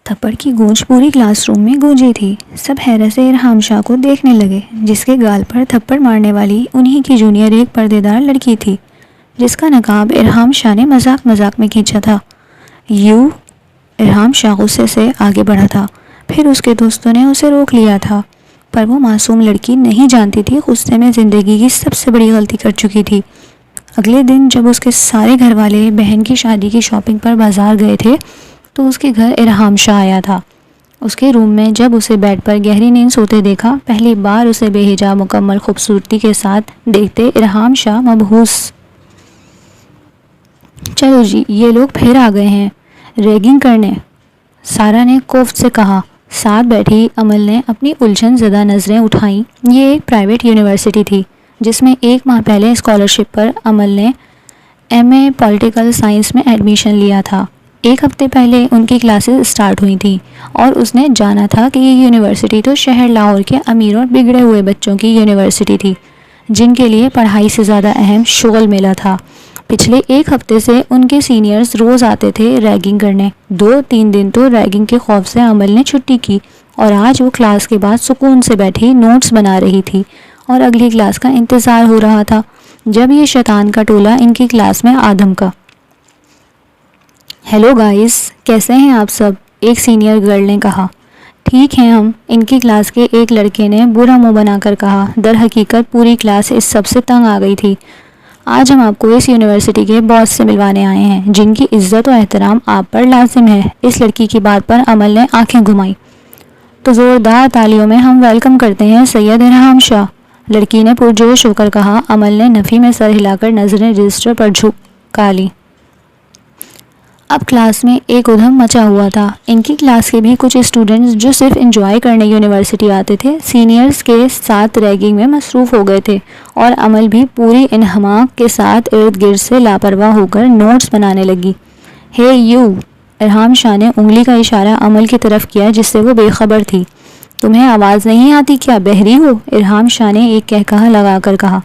تھپڑ کی گونج پوری کلاس روم میں گونجی تھی۔ سب حیرت سے ارحام شاہ کو دیکھنے لگے، جس کے گال پر تھپڑ مارنے والی انہی کی جونیئر ایک پردے دار لڑکی تھی، جس کا نقاب ارحام شاہ نے مذاق مذاق میں کھینچا تھا۔ ارحام شاہ غصے سے آگے بڑھا تھا، پھر اس کے دوستوں نے اسے روک لیا تھا، پر وہ معصوم لڑکی نہیں جانتی تھی غصے میں زندگی کی سب سے بڑی غلطی کر چکی تھی۔ اگلے دن جب اس کے سارے گھر والے بہن کی شادی کی شاپنگ پر بازار گئے تھے تو اس کے گھر ارحام شاہ آیا تھا۔ اس کے روم میں جب اسے بیڈ پر گہری نیند سوتے دیکھا، پہلی بار اسے بے حجاب مکمل خوبصورتی کے ساتھ دیکھتے ارحام شاہ مبہوس۔ چلو جی، یہ لوگ پھر آ گئے ہیں ریگنگ کرنے، سارا نے کوفت سے کہا۔ ساتھ بیٹھی امل نے اپنی الجھن زدہ نظریں اٹھائیں۔ یہ ایک پرائیویٹ یونیورسٹی تھی جس میں 1 ماہ پہلے اسکالرشپ پر امل نے MA پولیٹیکل سائنس میں ایڈمیشن لیا تھا۔ 1 ہفتے پہلے ان کی کلاسز سٹارٹ ہوئی تھیں اور اس نے جانا تھا کہ یہ یونیورسٹی تو شہر لاہور کے امیر اور بگڑے ہوئے بچوں کی یونیورسٹی تھی، جن کے لیے پڑھائی سے زیادہ اہم شغل میلہ تھا۔ پچھلے 1 ہفتے سے ان کے سینئرز روز آتے تھے ریگنگ کرنے۔ 2-3 دن تو ریگنگ کے خوف سے امل نے چھٹی کی، اور آج وہ کلاس کے بعد سکون سے بیٹھی نوٹس بنا رہی تھی اور اگلی کلاس کا انتظار ہو رہا تھا جب یہ شیطان کا ٹولہ ان کی کلاس میں آدم کا۔ ہیلو گائز، کیسے ہیں آپ سب؟ ایک سینئر گرل نے کہا۔ ٹھیک ہیں ہم، ان کی کلاس کے ایک لڑکے نے برا منہ بنا کر کہا۔ در حقیقت پوری کلاس اس سب سے تنگ آ گئی تھی۔ آج ہم آپ کو اس یونیورسٹی کے باس سے ملوانے آئے ہیں، جن کی عزت و احترام آپ پر لازم ہے۔ اس لڑکی کی بات پر امل نے آنکھیں گھمائیں۔ تو زوردار تالیوں میں ہم ویلکم کرتے ہیں سید ارحام شاہ، لڑکی نے پرجوش ہو کر کہا۔ امل نے نفی میں سر ہلا کر نظریں رجسٹر پر جھکا لیں۔ اب کلاس میں ایک ادھم مچا ہوا تھا۔ ان کی کلاس کے بھی کچھ اسٹوڈنٹس جو صرف انجوائے کرنے یونیورسٹی آتے تھے، سینئرز کے ساتھ ریگنگ میں مصروف ہو گئے تھے، اور امل بھی پوری انہماک کے ساتھ ارد گرد سے لاپرواہ ہو کر نوٹس بنانے لگی۔ ہے یو، ارحام شاہ نے انگلی کا اشارہ امل کی طرف کیا جس سے وہ بے خبر تھی۔ تمہیں آواز نہیں آتی کیا؟ بہری ہو؟ ارحام شاہ نے ایک کہکہا لگا کر کہا۔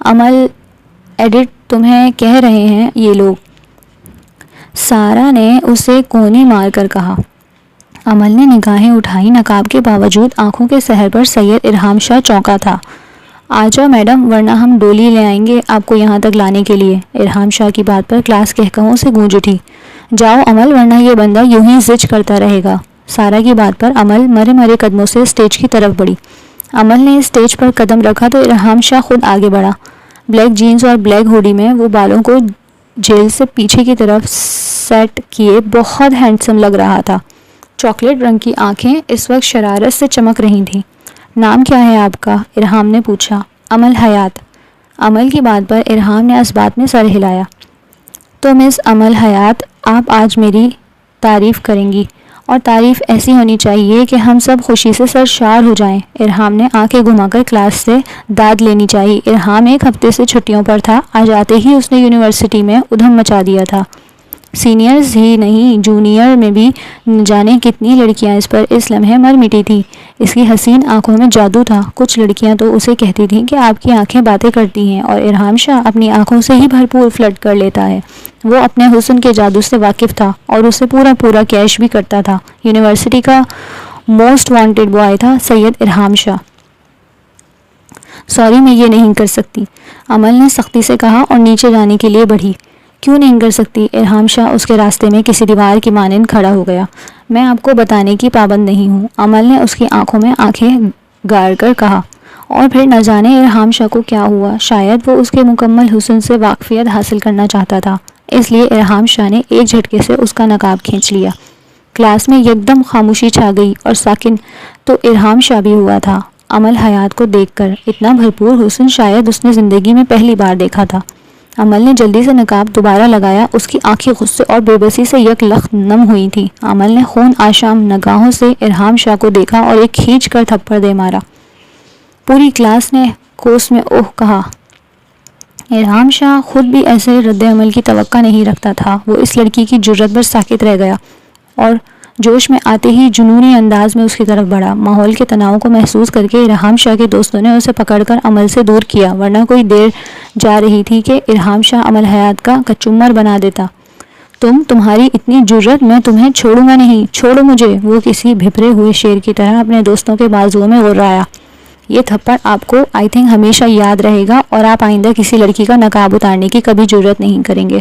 امل ایڈٹ تمہیں کہہ رہے ہیں یہ لوگ، سارا نے اسے کونی مار کر کہا۔ امل نے نگاہیں اٹھائیں، نقاب کے باوجود آنکھوں کے سحر پر سید ارحام شاہ چونکا تھا۔ آ جاؤ میڈم، ورنہ ہم ڈولی لے آئیں گے آپ کو یہاں تک لانے کے لیے۔ ارحام شاہ کی بات پر کلاس کہکہوں سے گونج اٹھی۔ جاؤ امل، ورنہ یہ بندہ یوں ہی زج کرتا رہے گا۔ سارا کی بات پر امل مرے مرے قدموں سے اسٹیج کی طرف بڑھی۔ امل نے اسٹیج پر قدم رکھا تو ارحام شاہ خود آگے بڑھا۔ بلیک جینز اور بلیک ہوڈی میں وہ بالوں کو جیل سے پیچھے کی طرف سیٹ کیے بہت ہینڈسم لگ رہا تھا۔ چاکلیٹ رنگ کی آنکھیں اس وقت شرارت سے چمک رہی تھیں۔ نام کیا ہے آپ کا؟ ارحام نے پوچھا۔ امل حیات۔ امل کی بات پر ارحام نے اسبات میں سر ہلایا۔ تو مس امل حیات، آپ آج میری تعریف کریں گی، اور تعریف ایسی ہونی چاہیے کہ ہم سب خوشی سے سرشار ہو جائیں۔ ارحام نے آنکھیں گھما کر کلاس سے داد لینی چاہی۔ ارحام 1 ہفتے سے چھٹیوں پر تھا، آج آتے ہی اس نے یونیورسٹی میں ادھم مچا دیا تھا۔ سینئرز ہی نہیں، جونیئر میں بھی نہ جانے کتنی لڑکیاں اس پر اس لمحے مر مٹی تھیں۔ اس کی حسین آنکھوں میں جادو تھا۔ کچھ لڑکیاں تو اسے کہتی تھیں کہ آپ کی آنکھیں باتیں کرتی ہیں، اور ارحام شاہ اپنی آنکھوں سے ہی بھرپور فلرٹ کر لیتا ہے۔ وہ اپنے حسن کے جادو سے واقف تھا اور اسے پورا کیش بھی کرتا تھا۔ یونیورسٹی کا موسٹ وانٹڈ بوائے تھا سید ارحام شاہ۔ سوری، میں یہ نہیں کر سکتی، امل نے سختی سے کہا اور نیچے جانے کے لیے بڑھی۔ کیوں نہیں کر سکتی؟ ارحام شاہ اس کے راستے میں کسی دیوار کی مانند کھڑا ہو گیا۔ میں آپ کو بتانے کی پابند نہیں ہوں، امل نے اس کی آنکھوں میں آنکھیں گاڑ کر کہا۔ اور پھر نہ جانے ارحام شاہ کو کیا ہوا، شاید وہ اس کے مکمل حسن سے واقفیت حاصل کرنا چاہتا تھا، اس لیے ارحام شاہ نے ایک جھٹکے سے اس کا نقاب کھینچ لیا۔ کلاس میں یکدم خاموشی چھا گئی، اور ساکن تو ارحام شاہ بھی ہوا تھا۔ امل حیات کو دیکھ کر اتنا بھرپور حسن شاید اس نے زندگی میں پہلی بار دیکھا تھا۔ امل نے جلدی سے نقاب دوبارہ لگایا۔ اس کی آنکھیں غصے اور بے بسی سے یک لخت نم ہوئی تھیں۔ امل نے خون آشام نگاہوں سے ارحام شاہ کو دیکھا اور ایک کھینچ کر تھپڑ دے مارا۔ پوری کلاس نے کوس میں اوہ کہا۔ ارحام شاہ خود بھی ایسے رد عمل کی توقع نہیں رکھتا تھا۔ وہ اس لڑکی کی جرأت پر ساکت رہ گیا اور جوش میں آتے ہی جنونی انداز میں اس کی طرف بڑھا۔ ماحول کے تناؤ کو محسوس کر کے ارحام شاہ کے دوستوں نے اسے پکڑ کر امل سے دور کیا، ورنہ کوئی دیر جا رہی تھی کہ ارحام شاہ امل حیات کا کچمر بنا دیتا۔ تمہاری اتنی جرت، میں تمہیں چھوڑوں گا نہیں، چھوڑو مجھے۔ وہ کسی بھپرے ہوئے شیر کی طرح اپنے دوستوں کے بازوؤں میں غرایا۔ یہ تھپڑ آپ کو آئی تھنک ہمیشہ یاد رہے گا، اور آپ آئندہ کسی لڑکی کا نقاب اتارنے کی کبھی جرت نہیں کریں گے۔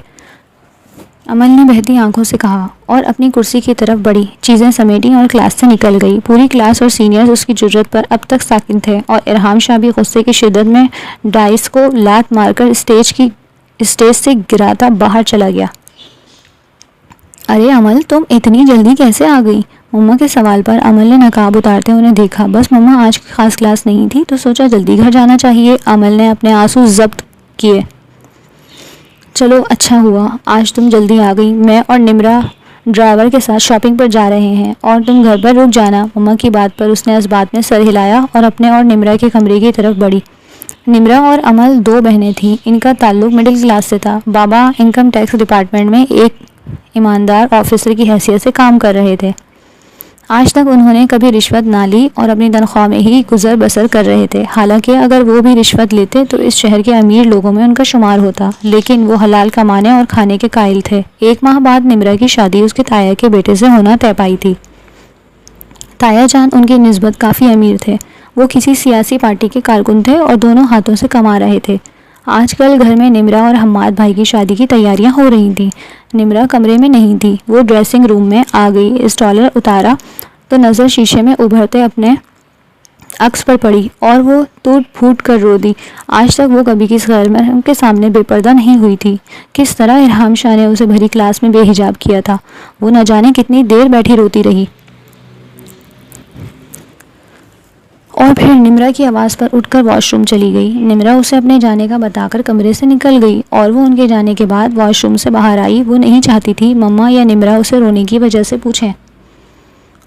امل نے بہتی آنکھوں سے کہا اور اپنی کرسی کی طرف بڑھی، چیزیں سمیٹیں اور کلاس سے نکل گئی۔ پوری کلاس اور سینئرز اس کی جرت پر اب تک ساکن تھے، اور ارحام شاہ بھی غصے کی شدت میں ڈائس کو لات مار کر اسٹیج سے گراتا باہر چلا گیا۔ ارے امل، تم اتنی جلدی کیسے آ گئی؟ مما کے سوال پر امل نے نقاب اتارتے انہیں دیکھا۔ بس مما، آج خاص کلاس نہیں تھی تو سوچا جلدی گھر جانا چاہیے۔ امل نے اپنے آنسو ضبط کیے۔ چلو اچھا ہوا آج تم جلدی آ گئی، میں اور نمرا ڈرائیور کے ساتھ شاپنگ پر جا رہے ہیں اور تم گھر پر رک جانا۔ مما کی بات پر اس نے اس بات میں سر ہلایا اور اپنے اور نمرا کے کمرے کی طرف بڑھی۔ نمرا اور امل دو بہنیں تھیں، ان کا تعلق مڈل کلاس سے تھا۔ بابا انکم ٹیکس ڈپارٹمنٹ میں ایک ایماندار آفیسر کی حیثیت سے کام کر رہے تھے۔ آج تک انہوں نے کبھی رشوت نہ لی اور اپنی تنخواہ میں ہی گزر بسر کر رہے تھے۔ حالانکہ اگر وہ بھی رشوت لیتے تو اس شہر کے امیر لوگوں میں ان کا شمار ہوتا، لیکن وہ حلال کمانے اور کھانے کے قائل تھے۔ 1 ماہ بعد نمرا کی شادی اس کے تایا کے بیٹے سے ہونا طے پائی تھی۔ تایا جان ان کی نسبت کافی امیر تھے، وہ کسی سیاسی پارٹی کے کارکن تھے اور دونوں ہاتھوں سے کما رہے تھے۔ آج کل گھر میں نمرا اور حماد بھائی کی شادی کی تیاریاں ہو رہی تھیں۔ نمرا کمرے میں نہیں تھی، وہ ڈریسنگ روم میں آ گئی۔ اسٹالر اتارا تو نظر شیشے میں ابھرتے اپنے عکس پر پڑی اور وہ ٹوٹ پھوٹ کر رو دی۔ آج تک وہ کبھی کسی غیر محرم کے سامنے بے پردہ نہیں ہوئی تھی۔ کس طرح ارحام شاہ نے اسے بھری کلاس میں بے حجاب کیا تھا، وہ نہ جانے کتنی دیر بیٹھی روتی رہی۔ اور پھر نمرا کی آواز پر اٹھ کر واش روم چلی گئی۔ نمرا اسے اپنے جانے کا بتا کر کمرے سے نکل گئی اور وہ ان کے جانے کے بعد واش روم سے باہر آئی۔ وہ نہیں چاہتی تھی مما یا نمرا اسے رونے کی وجہ سے پوچھیں۔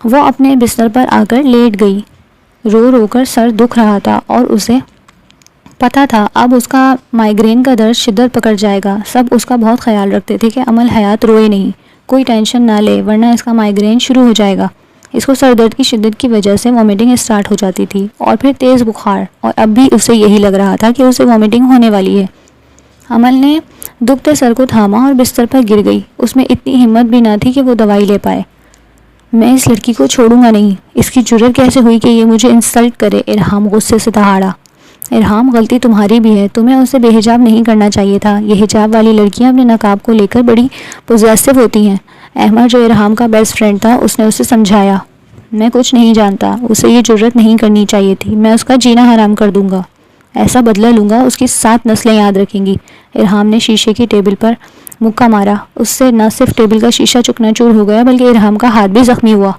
وہ اپنے بستر پر آ کر لیٹ گئی۔ رو رو کر سر دکھ رہا تھا اور اسے پتہ تھا اب اس کا مائیگرین کا درد شدت پکڑ جائے گا۔ سب اس کا بہت خیال رکھتے تھے کہ امل حیات روئے نہیں، کوئی ٹینشن نہ لے ورنہ اس کا مائیگرین شروع ہو جائے گا۔ اس کو سر درد کی شدت کی وجہ سے وامٹنگ اسٹارٹ ہو جاتی تھی اور پھر تیز بخار، اور اب بھی اسے یہی لگ رہا تھا کہ اسے وامٹنگ ہونے والی ہے۔ امل نے دکھتے سر کو تھاما اور بستر پر گر گئی۔ اس میں اتنی ہمت بھی نہ تھی کہ وہ دوائی لے پائے۔ میں اس لڑکی کو چھوڑوں گا نہیں، اس کی جرت کیسے ہوئی کہ یہ مجھے انسلٹ کرے؟ ارحام غصے سے دہاڑا۔ ارحام، غلطی تمہاری بھی ہے، تمہیں اسے بے حجاب نہیں کرنا چاہیے تھا۔ یہ حجاب والی لڑکیاں اپنے نقاب کو لے کر بڑی پوزیسو ہوتی ہیں۔ احمد جو ارحام کا بیسٹ فرینڈ تھا، اس نے اسے سمجھایا۔ میں کچھ نہیں جانتا، اسے یہ جرت نہیں کرنی چاہیے تھی، میں اس کا جینا حرام کر دوں گا، ایسا بدلہ لوں گا اس کی 7 نسلیں یاد رکھیں گی۔ ارحام نے شیشے کی ٹیبل پر مکہ مارا، اس سے نہ صرف ٹیبل کا شیشہ چکنا چور ہو گیا بلکہ ارحام کا ہاتھ بھی زخمی ہوا۔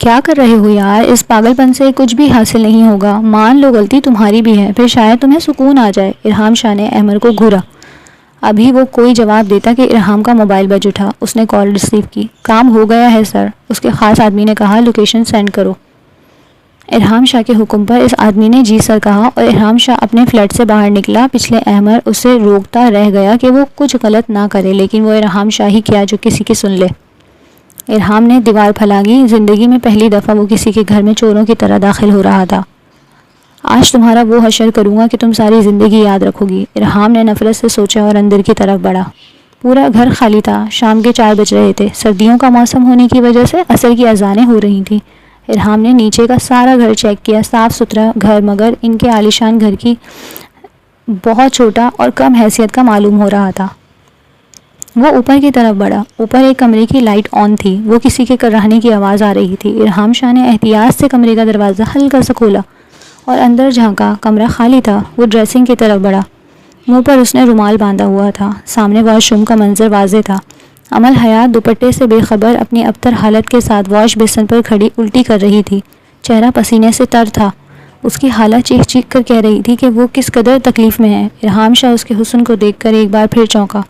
کیا کر رہے ہو یار؟ اس پاگل پن سے کچھ بھی حاصل نہیں ہوگا۔ مان لو غلطی تمہاری بھی ہے، پھر شاید تمہیں سکون آ جائے۔ ارحام شاہ نے احمد کو گھورا۔ ابھی وہ کوئی جواب دیتا کہ ارحام کا موبائل بج اٹھا۔ اس نے کال ریسیو کی۔ کام ہو گیا ہے سر، اس کے خاص آدمی نے کہا، لوکیشن سینڈ کرو۔ ارحام شاہ کے حکم پر اس آدمی نے جی سر کہا اور ارحام شاہ اپنے فلیٹ سے باہر نکلا۔ پچھلے احمد اسے روکتا رہ گیا کہ وہ کچھ غلط نہ کرے، لیکن وہ ارحام شاہ ہی کیا جو کسی کی سن لے۔ ارحام نے دیوار پھلانگی۔ زندگی میں پہلی دفعہ وہ کسی کے گھر میں چوروں کی طرح داخل ہو رہا تھا۔ آج تمہارا وہ حشر کروں گا کہ تم ساری زندگی یاد رکھو گی، ارحام نے نفرت سے سوچا اور اندر کی طرف بڑھا۔ پورا گھر خالی تھا۔ شام کے 4 بج رہے تھے۔ سردیوں کا موسم ہونے کی وجہ سے عصر کی اذانیں ہو رہی تھیں۔ ارحام نے نیچے کا سارا گھر چیک کیا، صاف ستھرا گھر مگر ان کے عالیشان گھر کی بہت چھوٹا اور کم حیثیت کا معلوم ہو رہا تھا۔ وہ اوپر کی طرف بڑھا۔ اوپر ایک کمرے کی لائٹ آن تھی، وہ کسی کے کراہنے کی آواز آ رہی تھی۔ ارحام شاہ نے احتیاط سے کمرے کا دروازہ ہلکا سا کھولا اور اندر جھانکا۔ کمرہ خالی تھا۔ وہ ڈریسنگ کی طرف بڑھا۔ منہ پر اس نے رومال باندھا ہوا تھا۔ سامنے واش روم کا منظر واضح تھا۔ امل حیات دوپٹے سے بے خبر اپنی ابتر حالت کے ساتھ واش بیسن پر کھڑی الٹی کر رہی تھی۔ چہرہ پسینے سے تر تھا۔ اس کی خالہ چیخ چیخ کر کہہ رہی تھی کہ وہ کس قدر تکلیف میں ہے۔ ارحام شاہ اس کے حسن کو دیکھ کر ایک بار پھر چونکا۔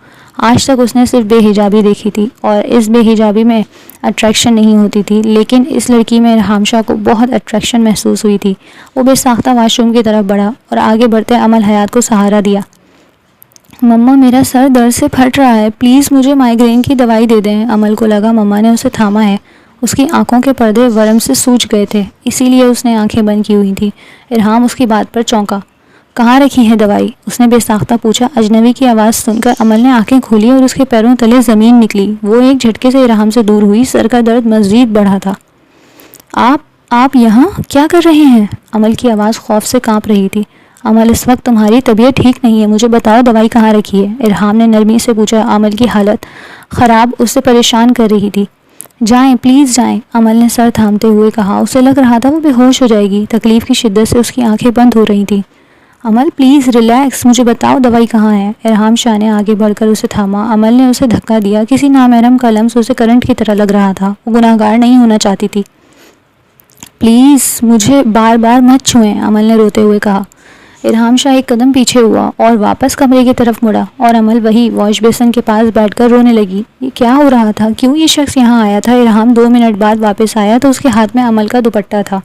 آج تک اس نے صرف بے حجابی دیکھی تھی اور اس بے حجابی میں اٹریکشن نہیں ہوتی تھی، لیکن اس لڑکی میں ارحام شاہ کو بہت اٹریکشن محسوس ہوئی تھی۔ وہ بے ساختہ واش روم کی طرف بڑھا اور آگے بڑھتے امل حیات کو سہارا دیا۔ مما، میرا سر درد سے پھٹ رہا ہے، پلیز مجھے مائیگرین کی دوائی دے دیں۔ امل کو لگا مما نے اسے تھاما ہے۔ اس کی آنکھوں کے پردے ورم سے سوج گئے تھے، اسی لیے اس نے آنکھیں بند کی ہوئی تھیں۔ ارحام اس کی بات پر چونکا۔ کہاں رکھی ہے دوائی؟ اس نے بے ساختہ پوچھا۔ اجنبی کی آواز سن کر عمل نے آنکھیں کھولی اور اس کے پیروں تلے زمین نکلی۔ وہ ایک جھٹکے سے ارحام سے دور ہوئی۔ سر کا درد مزید بڑھا تھا۔ آپ یہاں کیا کر رہے ہیں؟ عمل کی آواز خوف سے کانپ رہی تھی۔ عمل، اس وقت تمہاری طبیعت ٹھیک نہیں ہے، مجھے بتاؤ دوائی کہاں رکھی ہے؟ ارحام نے نرمی سے پوچھا۔ عمل کی حالت خراب اسے پریشان کر رہی تھی۔ جائیں، پلیز جائیں، عمل نے سر تھامتے ہوئے کہا۔ اسے لگ رہا تھا وہ بے ہوش ہو جائے گی۔ تکلیف کی شدت سے اس کی آنکھیں بند ہو رہی تھیں۔ عمل، پلیز ریلیکس، مجھے بتاؤ دوائی کہاں ہے؟ ارحام شاہ نے آگے بڑھ کر اسے تھاما۔ عمل نے اسے دھکا دیا۔ کسی نامحرم کا لمس اسے کرنٹ کی طرح لگ رہا تھا۔ وہ گناہگار نہیں ہونا چاہتی تھی۔ پلیز مجھے بار بار مت چھوئیں، عمل نے روتے ہوئے کہا۔ ارحام شاہ ایک قدم پیچھے ہوا اور واپس کمرے کی طرف مڑا، اور عمل وہی واش بیسن کے پاس بیٹھ کر رونے لگی۔ یہ کیا ہو رہا تھا؟ کیوں یہ شخص یہاں آیا تھا؟ ارحام 2 منٹ بعد واپس آیا تو اس کے ہاتھ میں عمل کا دوپٹہ تھا۔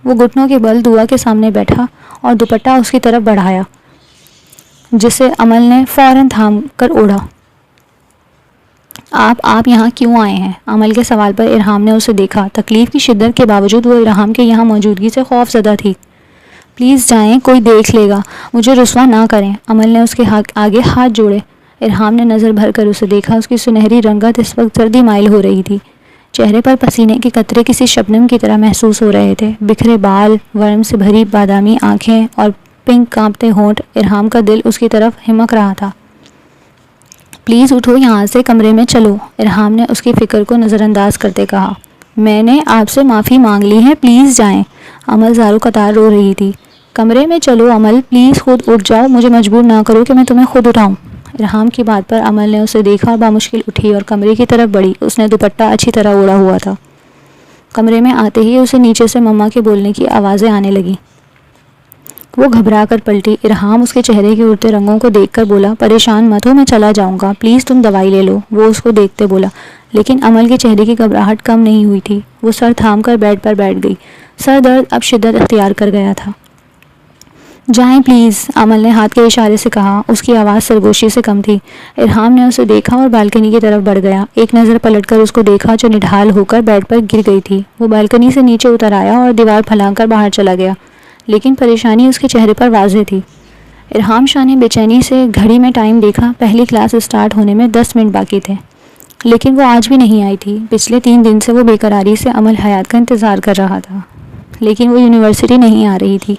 وہ گھٹنوں کے بل دعا کے سامنے بیٹھا اور دوپٹہ اس کی طرف بڑھایا، جسے عمل نے فوراً تھام کر اوڑھا۔ آپ یہاں کیوں آئے ہیں؟ عمل کے سوال پر ارحام نے اسے دیکھا۔ تکلیف کی شدت کے باوجود وہ ارحام کے یہاں موجودگی سے خوف زدہ تھی۔ پلیز جائیں، کوئی دیکھ لے گا، مجھے رسوا نہ کریں، عمل نے اس کے آگے ہاتھ جوڑے۔ ارحام نے نظر بھر کر اسے دیکھا۔ اس کی سنہری رنگت اس وقت زردی مائل ہو رہی تھی۔ چہرے پر پسینے کے قطرے کسی شبنم کی طرح محسوس ہو رہے تھے۔ بکھرے بال، ورم سے بھری بادامی آنکھیں اور پنک کانپتے ہونٹ۔ ارحام کا دل اس کی طرف ہمک رہا تھا۔ پلیز اٹھو یہاں سے، کمرے میں چلو، ارحام نے اس کی فکر کو نظر انداز کرتے کہا۔ میں نے آپ سے معافی مانگ لی ہے، پلیز جائیں، عمل زاروں قطار رو رہی تھی۔ کمرے میں چلو عمل، پلیز خود اٹھ جاؤ، مجھے مجبور نہ کرو کہ میں تمہیں خود اٹھاؤں۔ ارحام کی بات پر عمل نے اسے دیکھا اور بامشکل اٹھی اور کمرے کی طرف بڑھی۔ اس نے دوپٹہ اچھی طرح اوڑھا ہوا تھا۔ کمرے میں آتے ہی اسے نیچے سے مما کے بولنے کی آوازیں آنے لگیں۔ وہ گھبرا کر پلٹی۔ ارحام اس کے چہرے کے اڑتے رنگوں کو دیکھ کر بولا، پریشان مت ہو، میں چلا جاؤں گا، پلیز تم دوائی لے لو۔ وہ اس کو دیکھتے بولا، لیکن عمل کے چہرے کی گھبراہٹ کم نہیں ہوئی تھی۔ وہ سر تھام کر بیڈ پر بیٹھ گئی۔ سر درد اب شدت اختیار کر گیا تھا۔ جائیں پلیز، عمل نے ہاتھ کے اشارے سے کہا۔ اس کی آواز سرگوشی سے کم تھی۔ ارحام نے اسے دیکھا اور بالکنی کی طرف بڑھ گیا۔ ایک نظر پلٹ کر اس کو دیکھا جو نڈھال ہو کر بیڈ پر گر گئی تھی۔ وہ بالکنی سے نیچے اتر آیا اور دیوار پھلانگ کر باہر چلا گیا، لیکن پریشانی اس کے چہرے پر واضح تھی۔ ارحام شاہ نے بے چینی سے گھڑی میں ٹائم دیکھا۔ پہلی کلاس اسٹارٹ ہونے میں 10 منٹ باقی تھے، لیکن وہ آج بھی نہیں آئی تھی۔ پچھلے 3 دن سے وہ بے قراری سے عمل حیات کا انتظار کر رہا تھا، لیکن وہ یونیورسٹی نہیں آ رہی تھی۔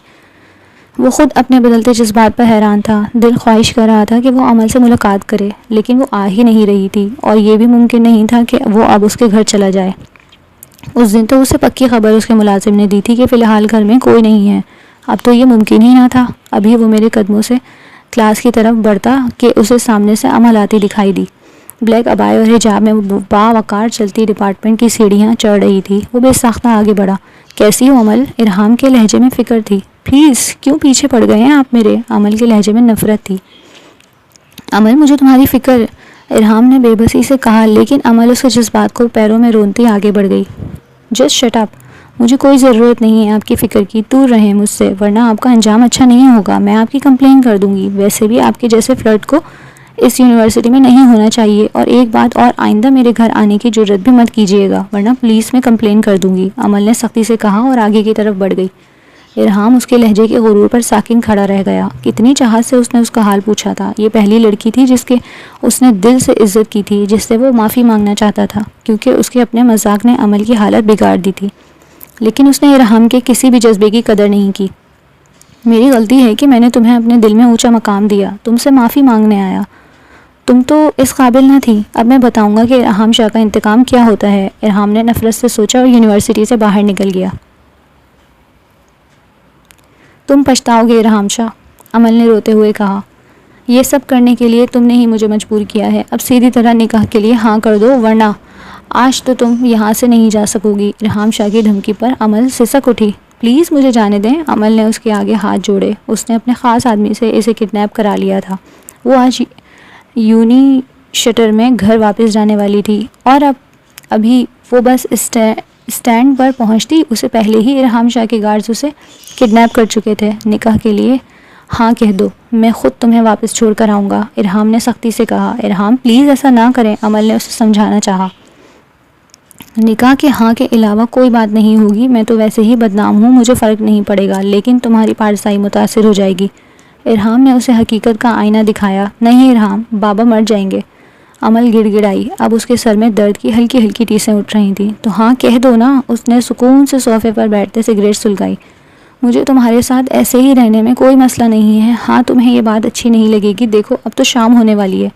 وہ خود اپنے بدلتے جذبات پر حیران تھا۔ دل خواہش کر رہا تھا کہ وہ عمل سے ملاقات کرے، لیکن وہ آ ہی نہیں رہی تھی، اور یہ بھی ممکن نہیں تھا کہ وہ اب اس کے گھر چلا جائے۔ اس دن تو اسے پکی خبر اس کے ملازم نے دی تھی کہ فی الحال گھر میں کوئی نہیں ہے۔ اب تو یہ ممکن ہی نہ تھا۔ ابھی وہ میرے قدموں سے کلاس کی طرف بڑھتا کہ اسے سامنے سے عمل آتی دکھائی دی۔ بلیک ابائے اور حجاب میں باوقار چلتی ڈپارٹمنٹ کی سیڑھیاں چڑھ رہی تھی۔ وہ بے ساختہ آگے بڑھا۔ کیسی ہو عمل؟ ارحام کے لہجے میں فکر تھی۔ پلیز کیوں پیچھے پڑ گئے ہیں آپ میرے؟ عمل کے لہجے میں نفرت تھی۔ عمل، مجھے تمہاری فکر، ارحام نے بے بسی سے کہا، لیکن عمل اس کے جذبات کو پیروں میں رونتی آگے بڑھ گئی۔ جسٹ شٹ اپ، مجھے کوئی ضرورت نہیں ہے آپ کی فکر کی، دور رہیں مجھ سے، ورنہ آپ کا انجام اچھا نہیں ہوگا۔ میں آپ کی کمپلین کر دوں گی۔ ویسے بھی آپ کے جیسے فلرٹ کو اس یونیورسٹی میں نہیں ہونا چاہیے، اور ایک بات اور، آئندہ میرے گھر آنے کی جرت بھی مت کیجیے گا، ورنہ پولیس میں کمپلین کر دوں گی، عمل نے سختی سے کہا اور آگے کی طرف بڑھ گئی۔ ارحام اس کے لہجے کے غرور پر ساکن کھڑا رہ گیا۔ کتنی چاہت سے اس نے اس کا حال پوچھا تھا۔ یہ پہلی لڑکی تھی جس کے اس نے دل سے عزت کی تھی، جس سے وہ معافی مانگنا چاہتا تھا، کیونکہ اس کے اپنے مذاق نے عمل کی حالت بگاڑ دی تھی، لیکن اس نے ارحام کے کسی بھی جذبے کی قدر نہیں کی۔ میری غلطی ہے کہ میں نے تمہیں اپنے دل میں اونچا مقام دیا، تم سے معافی مانگنے آیا، تم تو اس قابل نہ تھی۔ اب میں بتاؤں گا کہ ارحام شاہ کا انتقام کیا ہوتا ہے، ارحام نے نفرت سے سوچا اور یونیورسٹی سے باہر نکل گیا۔ تم پچھتاؤ گے ارحام شاہ، عمل نے روتے ہوئے کہا۔ یہ سب کرنے کے لیے تم نے ہی مجھے مجبور کیا ہے۔ اب سیدھی طرح نکاح کے لیے ہاں کر دو، ورنہ آج تو تم یہاں سے نہیں جا سکو گی۔ ارحام شاہ کی دھمکی پر عمل سسک اٹھی۔ پلیز مجھے جانے دیں، عمل نے اس کے آگے ہاتھ جوڑے۔ اس نے اپنے خاص آدمی سے اسے کڈنیپ کرا لیا تھا۔ وہ آج یونی شٹر میں گھر واپس جانے والی تھی، اور ابھی وہ بس اسٹینڈ پر پہنچتی اسے پہلے ہی ارحام شاہ کے گارڈز اسے کڈنیپ کر چکے تھے۔ نکاح کے لیے ہاں کہہ دو، میں خود تمہیں واپس چھوڑ کر آؤں گا، ارحام نے سختی سے کہا۔ ارحام پلیز ایسا نہ کریں، عمل نے اسے سمجھانا چاہا۔ نکاح کے ہاں کے علاوہ کوئی بات نہیں ہوگی، میں تو ویسے ہی بدنام ہوں، مجھے فرق نہیں پڑے گا، لیکن تمہاری پارسائی متاثر ہو جائے گی۔ ارحام نے اسے حقیقت کا آئینہ دکھایا۔ نہیں ارحام، بابا مر جائیں گے۔ عمل گڑ گڑائی، اب اس کے سر میں درد کی ہلکی ہلکی ٹیسیں اٹھ رہی تھیں۔ تو ہاں کہہ دو نا، اس نے سکون سے صوفے پر بیٹھتے سگریٹ سلگائی۔ مجھے تمہارے ساتھ ایسے ہی رہنے میں کوئی مسئلہ نہیں ہے۔ ہاں تمہیں یہ بات اچھی نہیں لگے گی، دیکھو اب تو شام ہونے والی ہے،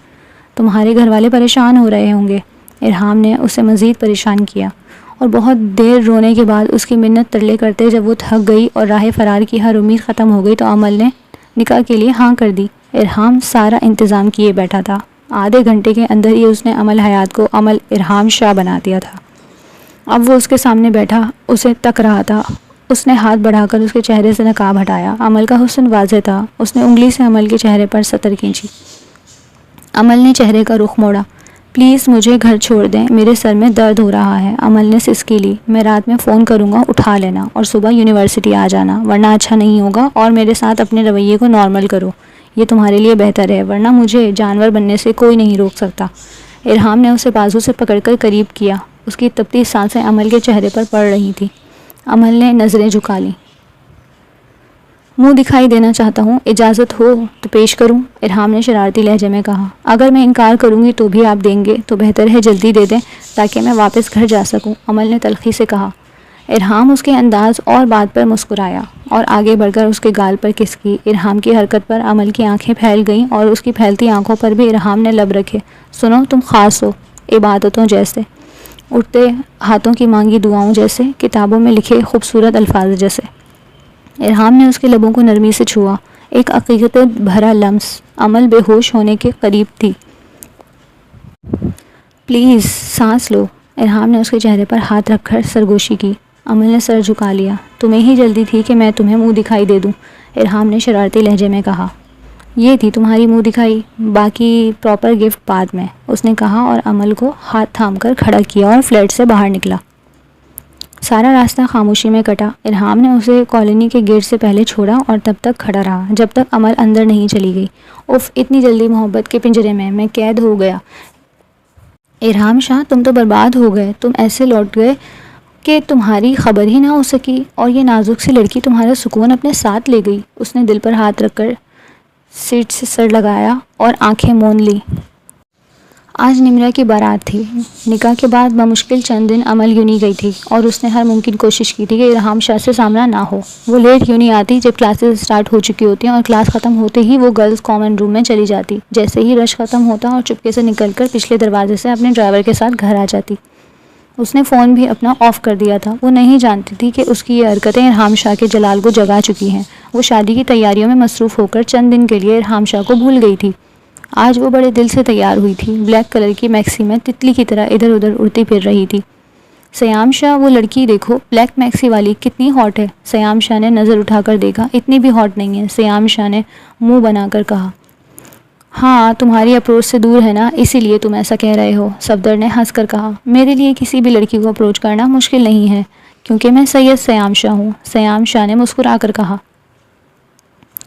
تمہارے گھر والے پریشان ہو رہے ہوں گے۔ ارحام نے اسے مزید پریشان کیا اور بہت دیر رونے کے بعد اس کی منت ترلے کرتے جب وہ تھک گئی اور راہ فرار کی ہر امید ختم ہو گئی تو عمل نے نکاح کے لیے ہاں کر دی۔ ارحام سارا انتظام کیے بیٹھا تھا۔ آدھے گھنٹے کے اندر ہی اس نے عمل حیات کو عمل ارحام شاہ بنا دیا تھا۔ اب وہ اس کے سامنے بیٹھا اسے تک رہا تھا۔ اس نے ہاتھ بڑھا کر اس کے چہرے سے نقاب ہٹایا۔ عمل کا حسن واضح تھا۔ اس نے انگلی سے عمل کے چہرے پر سطر کھینچی۔ عمل نے چہرے کا رخ موڑا۔ پلیز مجھے گھر چھوڑ دیں، میرے سر میں درد ہو رہا ہے۔ عمل نے سسکی لی۔ میں رات میں فون کروں گا، اٹھا لینا اور صبح یونیورسٹی آ جانا، ورنہ اچھا نہیں ہوگا، اور میرے ساتھ اپنے رویے کو نارمل کرو، یہ تمہارے لیے بہتر ہے، ورنہ مجھے جانور بننے سے کوئی نہیں روک سکتا۔ ارحام نے اسے بازو سے پکڑ کر قریب کیا۔ اس کی تپتی سانسیں عمل کے چہرے پر پڑ رہی تھیں۔ عمل نے نظریں جھکا لیں۔ منہ دکھائی دینا چاہتا ہوں، اجازت ہو تو پیش کروں؟ ارحام نے شرارتی لہجے میں کہا۔ اگر میں انکار کروں گی تو بھی آپ دیں گے تو بہتر ہے جلدی دے دیں تاکہ میں واپس گھر جا سکوں، عمل نے تلخی سے کہا۔ ارحام اس کے انداز اور بات پر مسکرایا اور آگے بڑھ کر اس کے گال پر کس کی۔ ارحام کی حرکت پر عمل کی آنکھیں پھیل گئیں اور اس کی پھیلتی آنکھوں پر بھی ارحام نے لب رکھے۔ سنو، تم خاص ہو، عبادتوں جیسے، اٹھتے ہاتھوں کی مانگی دعاؤں جیسے، کتابوں میں لکھے خوبصورت الفاظ جیسے۔ ارحام نے اس کے لبوں کو نرمی سے چھوا۔ ایک عقیدت بھرا لمس۔ عمل بے ہوش ہونے کے قریب تھی۔ پلیز سانس لو۔ ارحام نے اس کے چہرے پر ہاتھ رکھ کر سرگوشی کی۔ عمل نے سر جھکا لیا۔ تمہیں ہی جلدی تھی کہ میں تمہیں منہ دکھائی دے دوں، ارحام نے شرارتی لہجے میں کہا۔ یہ تھی تمہاری منہ دکھائی، باقی پراپر گفٹ بعد میں، اس نے کہا اور عمل کو ہاتھ تھام کر کھڑا کیا اور فلیٹ سے باہر نکلا۔ سارا راستہ خاموشی میں کٹا۔ ارحام نے اسے کالونی کے گیٹ سے پہلے چھوڑا اور تب تک کھڑا رہا جب تک عمل اندر نہیں چلی گئی۔ اف، اتنی جلدی محبت کے پنجرے میں قید ہو گیا۔ ارحام شاہ، تم تو برباد ہو گئے، تم ایسے لوٹ گئے کہ تمہاری خبر ہی نہ ہو سکی، اور یہ نازک سی لڑکی تمہارا سکون اپنے ساتھ لے گئی۔ اس نے دل پر ہاتھ رکھ کر سیٹ سے سر لگایا اور آنکھیں موند لی۔ آج نمرہ کی بارات تھی۔ نکاح کے بعد بمشکل چند دن عمل یونی گئی تھی اور اس نے ہر ممکن کوشش کی تھی کہ ارحام شاہ سے سامنا نہ ہو۔ وہ لیٹ یونی آتی جب کلاسز سٹارٹ ہو چکی ہوتی ہیں اور کلاس ختم ہوتے ہی وہ گرلز کامن روم میں چلی جاتی۔ جیسے ہی رش ختم ہوتا اور چپکے سے نکل کر پچھلے دروازے سے اپنے ڈرائیور کے ساتھ گھر آ جاتی۔ اس نے فون بھی اپنا آف کر دیا تھا۔ وہ نہیں جانتی تھی کہ اس کی یہ حرکتیں ارحام شاہ کے جلال کو جگا چکی ہیں۔ وہ شادی کی تیاریوں میں مصروف ہو کر چند دن کے لیے ارحام شاہ کو بھول گئی تھی۔ آج وہ بڑے دل سے تیار ہوئی تھی۔ بلیک کلر کی میکسی میں تتلی کی طرح ادھر ادھر اڑتی پھر رہی تھی۔ سیام شاہ، وہ لڑکی دیکھو، بلیک میکسی والی، کتنی ہاٹ ہے۔ سیام شاہ نے نظر اٹھا کر دیکھا۔ اتنی بھی ہاٹ نہیں ہے، سیام شاہ نے منہ بنا کر کہا۔ ہاں، تمہاری اپروچ سے دور ہے نا، اسی لیے تم ایسا کہہ رہے ہو، صفدر نے ہنس کر کہا۔ میرے لیے کسی بھی لڑکی کو اپروچ کرنا مشکل نہیں ہے کیونکہ میں سید سیام شاہ ہوں، سیام شاہ نے مسکرا کر کہا۔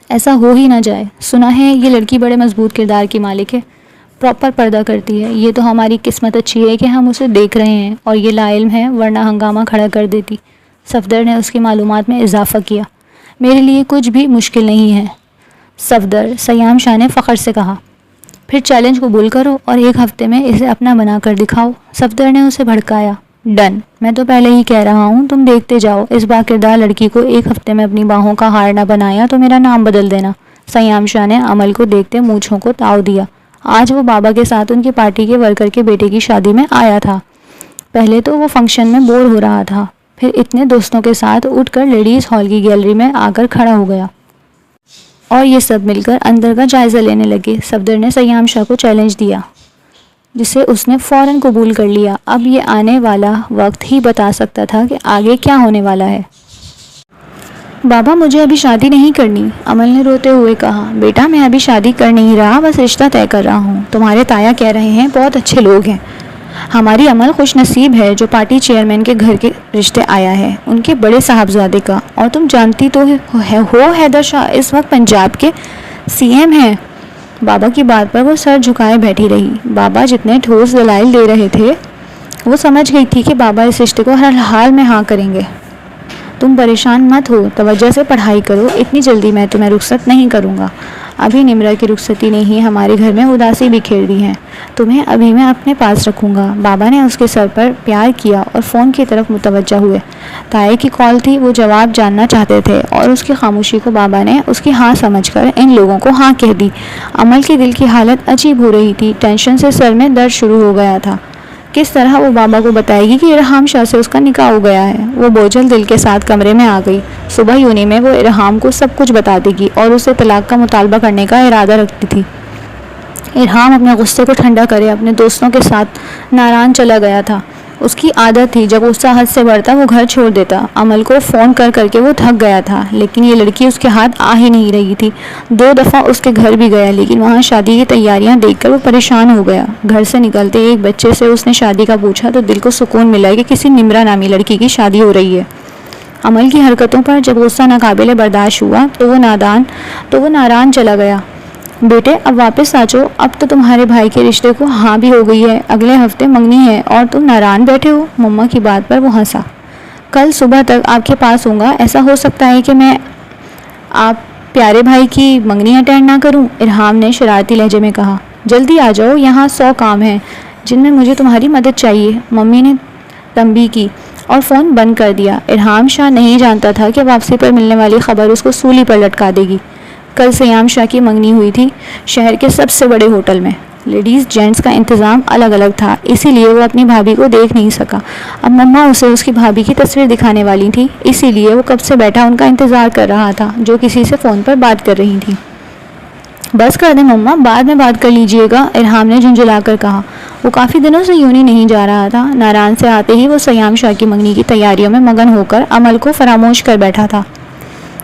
ایسا ہو ہی نہ جائے، سنا ہے یہ لڑکی بڑے مضبوط کردار کی مالک ہے، پراپر پردہ کرتی ہے، یہ تو ہماری قسمت اچھی ہے کہ ہم اسے دیکھ رہے ہیں، اور یہ لا علم ہے ورنہ ہنگامہ کھڑا کر دیتی۔ صفدر نے اس کی معلومات میں اضافہ کیا۔ میرے لیے کچھ بھی مشکل نہیں ہے صفدر، سیام شاہ نے فخر سے کہا۔ پھر چیلنج قبول کرو اور ایک ہفتے میں اسے اپنا بنا کر دکھاؤ، صفدر نے اسے بھڑکایا۔ ڈن، میں تو پہلے ہی کہہ رہا ہوں، تم دیکھتے جاؤ، اس باکردار لڑکی کو ایک ہفتے میں اپنی باہوں کا ہار نہ بنایا تو میرا نام بدل دینا۔ سیام شاہ نے عمل کو دیکھتے مونچھوں کو تاؤ دیا۔ آج وہ بابا کے ساتھ ان کی پارٹی کے ورکر کے بیٹے کی شادی میں آیا تھا۔ پہلے تو وہ فنکشن میں بور ہو رہا تھا، پھر اتنے دوستوں کے ساتھ اٹھ کر لیڈیز ہال کی گیلری میں آ کر کھڑا ہو گیا اور یہ سب مل کر اندر کا جائزہ لینے لگے۔ صفدر نے سیام شاہ کو چیلنج دیا جسے اس نے فوراً قبول کر لیا۔ اب یہ آنے والا وقت ہی بتا سکتا تھا کہ آگے کیا ہونے والا ہے۔ بابا، مجھے ابھی شادی نہیں کرنی، عمل نے روتے ہوئے کہا۔ بیٹا، میں ابھی شادی کر نہیں رہا، بس رشتہ طے کر رہا ہوں۔ تمہارے تایا کہہ رہے ہیں بہت اچھے لوگ ہیں۔ ہماری عمل خوش نصیب ہے جو پارٹی چیئرمین کے گھر کے رشتے آیا ہے، ان کے بڑے صاحبزادے کا، اور تم جانتی تو ہو حیدر شاہ اس وقت پنجاب کے سی ایم ہیں۔ بابا کی بات پر وہ سر جھکائے بیٹھی رہی۔ بابا جتنے ٹھوس دلائل دے رہے تھے وہ سمجھ گئی تھی کہ بابا اس رشتے کو ہر حال میں ہاں کریں گے۔ تم پریشان مت ہو، توجہ سے پڑھائی کرو، اتنی جلدی میں تمہیں رخصت نہیں کروں گا۔ ابھی نمرہ کی رخصتی نے ہی ہمارے گھر میں اداسی بکھیر دی ہے، تمہیں ابھی میں اپنے پاس رکھوں گا۔ بابا نے اس کے سر پر پیار کیا اور فون کی طرف متوجہ ہوئے۔ تائے کی کال تھی، وہ جواب جاننا چاہتے تھے اور اس کی خاموشی کو بابا نے اس کی ہاں سمجھ کر ان لوگوں کو ہاں کہہ دی۔ عمل کے دل کی حالت عجیب ہو رہی تھی، ٹینشن سے سر میں درد شروع ہو گیا تھا۔ کس طرح وہ بابا کو بتائے گی کہ ارحام شاہ سے اس کا نکاح ہو گیا ہے؟ وہ بوجھل دل کے ساتھ کمرے میں آ گئی۔ صبح یونی میں وہ ارحام کو سب کچھ بتا دے گی اور اسے طلاق کا مطالبہ کرنے کا ارادہ رکھتی تھی۔ ارحام اپنے غصے کو ٹھنڈا کرے اپنے دوستوں کے ساتھ ناران چلا گیا تھا۔ اس کی عادت تھی جب غصہ حد سے بڑھتا وہ گھر چھوڑ دیتا۔ عمل کو فون کر کر کے وہ تھک گیا تھا، لیکن یہ لڑکی اس کے ہاتھ آ ہی نہیں رہی تھی۔ 2 دفعہ اس کے گھر بھی گیا، لیکن وہاں شادی کی تیاریاں دیکھ کر وہ پریشان ہو گیا۔ گھر سے نکلتے ایک بچے سے اس نے شادی کا پوچھا تو دل کو سکون ملا کہ کسی نمرہ نامی لڑکی کی شادی ہو رہی ہے۔ عمل کی حرکتوں پر جب غصہ ناقابل برداشت ہوا تو وہ ناران چلا گیا۔ بیٹے اب واپس آ جاؤ، اب تو تمہارے بھائی کے رشتے کو ہاں بھی ہو گئی ہے، اگلے ہفتے منگنی ہے اور تم ناران بیٹھے ہو۔ مما کی بات پر وہ ہنسا۔ کل صبح تک آپ کے پاس ہوں گا، ایسا ہو سکتا ہے کہ میں آپ پیارے بھائی کی منگنی اٹینڈ نہ کروں، ارحام نے شرارتی لہجے میں کہا۔ جلدی آ جاؤ، یہاں 100 کام ہیں جن میں مجھے تمہاری مدد چاہیے، ممی نے تنبیہ کی اور فون بند کر دیا۔ ارحام شاہ نہیں جانتا تھا کہ واپسی پر ملنے والی خبر اس کو سولی پر لٹکا دے گی۔ کل سیام شاہ کی منگنی ہوئی تھی شہر کے سب سے بڑے ہوٹل میں۔ لیڈیز جینٹس کا انتظام الگ الگ تھا، اسی لیے وہ اپنی بھابھی کو دیکھ نہیں سکا۔ اب مما اسے اس کی بھابھی کی تصویر دکھانے والی تھی، اسی لیے وہ کب سے بیٹھا ان کا انتظار کر رہا تھا جو کسی سے فون پر بات کر رہی تھی۔ بس کر دیں مما، بعد میں بات کر لیجئے گا، ارحام نے جھنجھلا کر کہا۔ وہ کافی دنوں سے یونی نہیں جا رہا تھا۔ ناران سے آتے ہی وہ سیام شاہ کی منگنی کی تیاریوں میں مگن ہو کر عمل کو فراموش کر بیٹھا تھا۔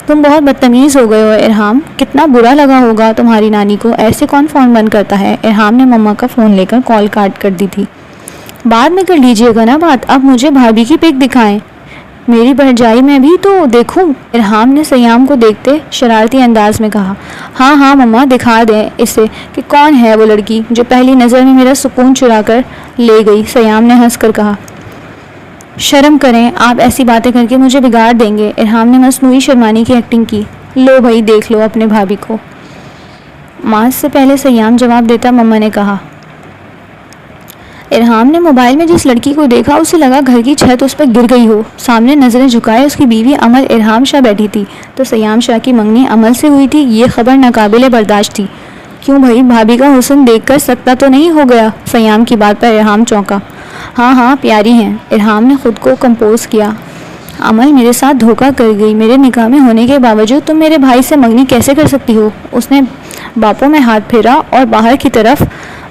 تم بہت بدتمیز ہو گئے ہو ارحام، کتنا برا لگا ہوگا تمہاری نانی کو، ایسے کون فون بند کرتا ہے؟ ارحام نے مما کا فون لے کر کال کاٹ کر دی تھی۔ بعد میں کر لیجئے گا نا بات، اب مجھے بھابھی کی پک دکھائیں، میری بھرجائی میں بھی تو دیکھوں، ارحام نے سیام کو دیکھتے شرارتی انداز میں کہا۔ ہاں ہاں مما، دکھا دیں اسے کہ کون ہے وہ لڑکی جو پہلی نظر میں میرا سکون چرا کر لے گئی، سیام نے ہنس کر کہا۔ شرم کریں، آپ ایسی باتیں کر کے مجھے بگاڑ دیں گے، ارحام نے مصنوعی شرمانے کی ایکٹنگ کی۔ لو بھائی دیکھ لو اپنے بھابھی کو۔ ماں سے پہلے سیام جواب دیتا مما نے کہا۔ ارحام نے موبائل میں جس لڑکی کو دیکھا اسے لگا گھر کی چھت اس پر گر گئی ہو۔ سامنے نظریں جھکائے اس کی بیوی عمل ارحام شاہ بیٹھی تھی، تو سیام شاہ کی منگنی عمل سے ہوئی تھی، یہ خبر ناقابل برداشت تھی۔ کیوں بھائی، بھابھی کا حسن دیکھ کر سکتا تو نہیں ہو گیا؟ سیام کی بات پر ارحام چونکا۔ ہاں ہاں پیاری ہیں، ارحام نے خود کو کمپوز کیا۔ عمل میرے ساتھ دھوکہ کر گئی، میرے نکاح میں ہونے کے باوجود تم میرے بھائی سے منگنی کیسے کر سکتی ہو؟ اس نے باپوں میں ہاتھ پھیرا اور باہر کی طرف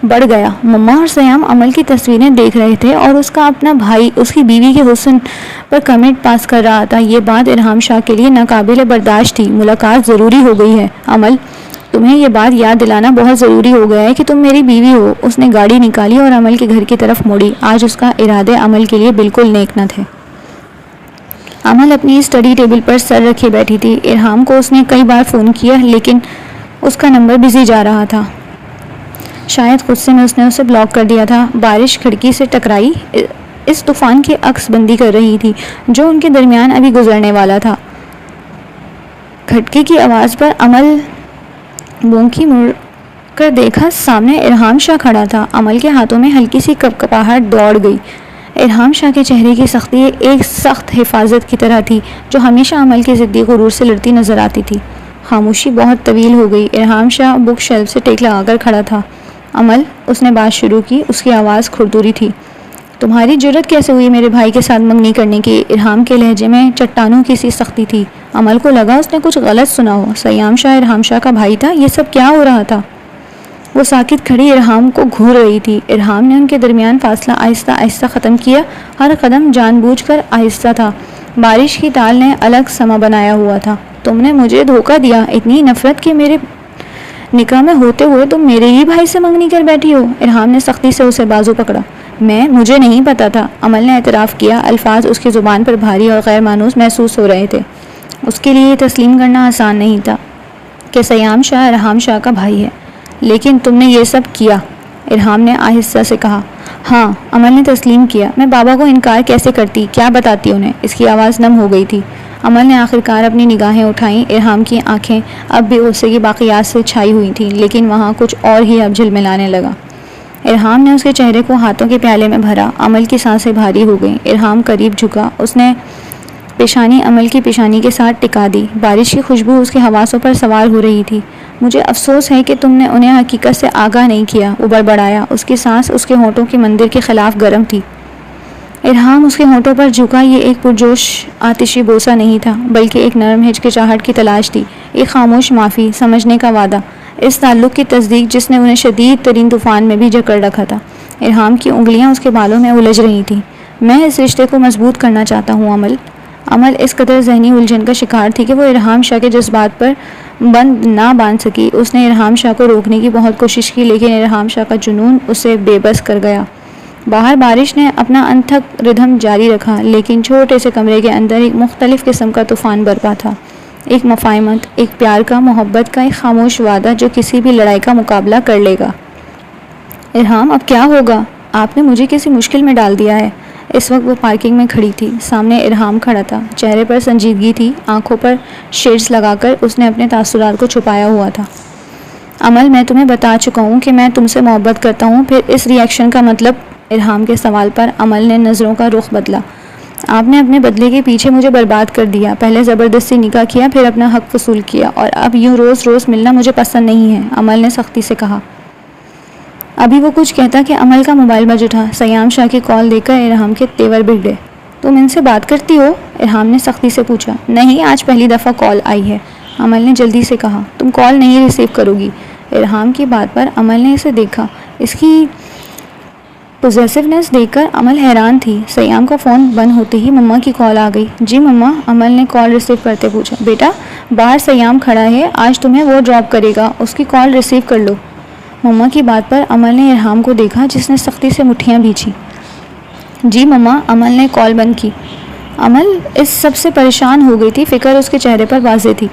بڑھ گیا۔ مما اور سیام عمل کی تصویریں دیکھ رہے تھے اور اس کا اپنا بھائی اس کی بیوی کے حسن پر کمنٹ پاس کر رہا تھا۔ یہ بات ارحام شاہ کے لیے ناقابل برداشت تھی۔ ملاقات ضروری ہو گئی ہے عمل، تمہیں یہ بات یاد دلانا بہت ضروری ہو گیا ہے کہ تم میری بیوی ہو۔ اس نے گاڑی نکالی اور عمل کے گھر کی طرف موڑی۔ آج اس کا ارادے عمل کے لیے بالکل نیک نہ تھے۔ عمل اپنی اسٹڈی ٹیبل پر سر رکھے بیٹھی تھی۔ ارحام کو اس نے کئی بار فون کیا لیکن اس کا نمبر بزی جا رہا تھا، شاید غصے میں اس نے اسے بلاک کر دیا تھا۔ بارش کھڑکی سے ٹکرائی اس طوفان کی عکس بندی کر رہی تھی جو ان کے درمیان ابھی گزرنے والا تھا۔ کھٹکے کی آواز پر عمل بونکی مڑ کر دیکھا، سامنے ارحام شاہ کھڑا تھا۔ عمل کے ہاتھوں میں ہلکی سی کپکپاہٹ دوڑ گئی۔ ارحام شاہ کے چہرے کی سختی ایک سخت حفاظت کی طرح تھی جو ہمیشہ عمل کے ضدی غرور سے لڑتی نظر آتی تھی۔ خاموشی بہت طویل ہو گئی۔ ارحام شاہ بک شیلف سے ٹیک لگا کر کھڑا تھا۔ عمل، اس نے بات شروع کی، اس کی آواز کھردری تھی۔ تمہاری جرت کیسے ہوئی میرے بھائی کے ساتھ منگنی کرنے کی؟ ارحام کے لہجے میں چٹانوں کی سی سختی تھی۔ عمل کو لگا اس نے کچھ غلط سنا ہو۔ سیام شاہ ارحام شاہ کا بھائی تھا، یہ سب کیا ہو رہا تھا؟ وہ ساکت کھڑی ارحام کو گھور رہی تھی۔ ارحام نے ان کے درمیان فاصلہ آہستہ آہستہ ختم کیا، ہر قدم جان بوجھ کر آہستہ تھا۔ بارش کی تال نے الگ سما بنایا ہوا تھا۔ تم نے مجھے دھوکہ دیا، اتنی نفرت کہ میرے نکاح میں ہوتے ہوئے تم میرے ہی بھائی سے منگنی کر بیٹھی ہو۔ ارحام نے سختی سے اسے بازو پکڑا۔ مجھے نہیں پتا تھا، عمل نے اعتراف کیا۔ الفاظ اس کی زبان پر بھاری اور غیر مانوس محسوس ہو رہے تھے۔ اس کے لیے یہ تسلیم کرنا آسان نہیں تھا کہ سیام شاہ ارحام شاہ کا بھائی ہے۔ لیکن تم نے یہ سب کیا، ارحام نے آہستہ سے کہا۔ ہاں، عمل نے تسلیم کیا۔ میں بابا کو انکار کیسے کرتی، کیا بتاتی انہیں؟ اس کی آواز نم ہو گئی تھی۔ عمل نے آخرکار اپنی نگاہیں اٹھائیں۔ ارحام کی آنکھیں اب بھی غصے کی باقیات سے چھائی ہوئی تھیں، لیکن وہاں کچھ اور ہی اب جھلملانے لگا۔ ارحام نے اس کے چہرے کو ہاتھوں کے پیالے میں بھرا۔ عمل کی سانسیں بھاری ہو گئیں۔ ارحام قریب جھکا، اس نے پیشانی عمل کی پیشانی کے ساتھ ٹکا دی۔ بارش کی خوشبو اس کے حواسوں پر سوار ہو رہی تھی۔ مجھے افسوس ہے کہ تم نے انہیں حقیقت سے آگاہ نہیں کیا، وہ بڑبڑایا۔ اس کی سانس اس کے ہونٹوں کی مندر کے خلاف گرم تھی۔ ارحام اس کے ہونٹوں پر جھکا۔ یہ ایک پرجوش آتشی بوسہ نہیں تھا، بلکہ ایک نرم ہچکچاہٹ کی تلاش تھی، ایک خاموش معافی، سمجھنے کا وعدہ، اس تعلق کی تصدیق جس نے انہیں شدید ترین طوفان میں بھی جکڑ رکھا تھا۔ ارحام کی انگلیاں اس کے بالوں میں الجھ رہی تھیں۔ میں اس رشتے کو مضبوط کرنا چاہتا ہوں عمل۔ عمل اس قدر ذہنی الجھن کا شکار تھی کہ وہ ارحام شاہ کے جذبات پر بند نہ باندھ سکی۔ اس نے ارحام شاہ کو روکنے کی بہت کوشش کی، لیکن ارحام شاہ کا جنون اسے بے بس کر گیا۔ باہر بارش نے اپنا انتھک ردھم جاری رکھا، لیکن چھوٹے سے کمرے کے اندر ایک مختلف قسم کا طوفان برپا تھا، ایک مفاہمت، ایک پیار کا، محبت کا، ایک خاموش وعدہ جو کسی بھی لڑائی کا مقابلہ کر لے گا۔ ارحام اب کیا ہوگا؟ آپ نے مجھے کسی مشکل میں ڈال دیا ہے۔ اس وقت وہ پارکنگ میں کھڑی تھی، سامنے ارحام کھڑا تھا، چہرے پر سنجیدگی تھی، آنکھوں پر شیڈز لگا کر اس نے اپنے تاثرات کو چھپایا ہوا تھا۔ عمل، میں تمہیں بتا چکا ہوں کہ میں تم سے محبت کرتا ہوں، پھر اس ری ایکشن کا مطلب؟ ارحام کے سوال پر عمل نے نظروں کا رخ بدلا۔ آپ نے اپنے بدلے کے پیچھے مجھے برباد کر دیا، پہلے زبردستی نکاح کیا، پھر اپنا حق وصول کیا، اور اب یوں روز روز ملنا مجھے پسند نہیں ہے، عمل نے سختی سے کہا۔ ابھی وہ کچھ کہتا کہ عمل کا موبائل بج اٹھا۔ سیام شاہ کی کال دیکھ کر ارحام کے تیور بگڑے۔ تم ان سے بات کرتی ہو؟ ارحام نے سختی سے پوچھا۔ نہیں، آج پہلی دفعہ کال آئی ہے، عمل نے جلدی سے کہا۔ تم کال نہیں ریسیو کرو گی؟ ارحام کی بات پر عمل نے اسے دیکھا۔ اس کی پوزیسونیس دیکھ کر عمل حیران تھی۔ سیام کا فون بند ہوتے ہی مما کی کال آ گئی۔ جی مما، عمل نے کال ریسیو کرتے پوچھا۔ بیٹا، باہر سیام کھڑا ہے، آج تمہیں وہ ڈراپ کرے گا، اس کی کال ریسیو کر لو۔ مما کی بات پر عمل نے ارحام کو دیکھا، جس نے سختی سے مٹھیاں بھینچی۔ جی مما، عمل نے کال بند کی۔ عمل اس سب سے پریشان ہو گئی تھی، فکر اس کے چہرے پر واضح تھی۔